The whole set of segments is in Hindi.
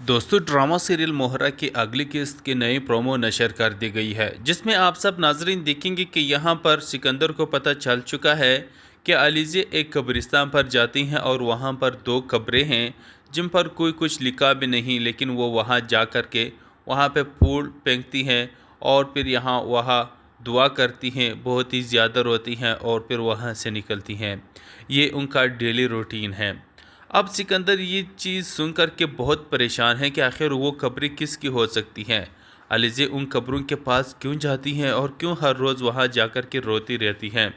दोस्तों ड्रामा सीरियल मोहरा की अगली किस्त की नई प्रोमो नशर कर दी गई है, जिसमें आप सब नाजरीन देखेंगे कि यहाँ पर सिकंदर को पता चल चुका है कि अलीज़े एक कब्रिस्तान पर जाती हैं और वहाँ पर दो कब्रें हैं जिन पर कोई कुछ लिखा भी नहीं, लेकिन वो वहाँ जा कर के वहाँ पे फूल फेंकती हैं और फिर यहाँ वहाँ दुआ करती हैं, बहुत ही ज़्यादा रोती हैं और फिर वहाँ से निकलती हैं। ये उनका डेली रूटीन है। अब सिकंदर ये चीज़ सुन कर के बहुत परेशान है कि आखिर वो कब्रें किसकी हो सकती हैं। अलीज़े उन कब्रों के पास क्यों जाती हैं और क्यों हर रोज़ वहाँ जाकर के रोती रहती हैं।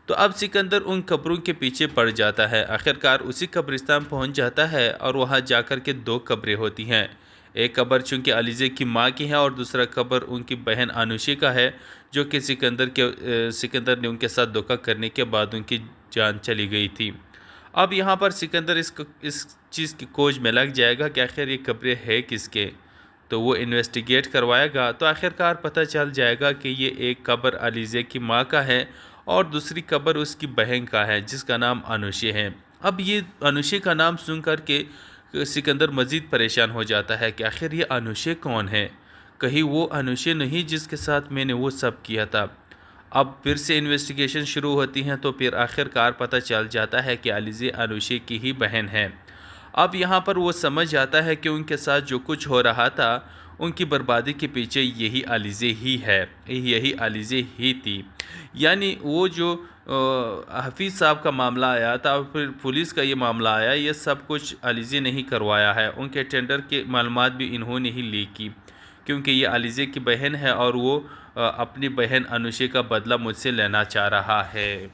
तो अब सिकंदर उन कब्रों के पीछे पड़ जाता है। आखिरकार उसी कब्रिस्तान पहुँच जाता है और वहाँ जाकर के दो कब्रें होती हैं। एक कब्र चूँकि अलीज़े की माँ की है और दूसरा कब्र उनकी बहन अनुशी का है, जो कि सिकंदर ने उनके साथ धोखा करने के बाद उनकी जान चली गई थी। अब यहाँ पर सिकंदर इस चीज़ की खोज में लग जाएगा कि आखिर ये कब्रें है किसके। तो वो इन्वेस्टिगेट करवाएगा तो आखिरकार पता चल जाएगा कि ये एक कब्र अलीज़े की माँ का है और दूसरी कब्र उसकी बहन का है जिसका नाम अनुशे है। अब ये अनुशे का नाम सुन कर के सिकंदर मज़ीद परेशान हो जाता है कि आखिर ये अनुशे कौन है। कहीं वो अनुशे नहीं जिसके साथ मैंने वो सब किया था। अब फिर से इन्वेस्टिगेशन शुरू होती हैं तो फिर आखिरकार पता चल जाता है कि अलीज़े अनुशे की ही बहन है। अब यहाँ पर वो समझ जाता है कि उनके साथ जो कुछ हो रहा था, उनकी बर्बादी के पीछे यही अलीज़े ही है, यही अलीज़े ही थी। यानी वो जो हफीज़ साहब का मामला आया था और फिर पुलिस का ये मामला आया, ये सब कुछ अलीज़े ने ही करवाया है। उनके टेंडर के मालूमात भी इन्होंने ही लीक की, क्योंकि ये अलीज़े की बहन है और वो अपनी बहन अनुशे का बदला मुझसे लेना चाह रहा है।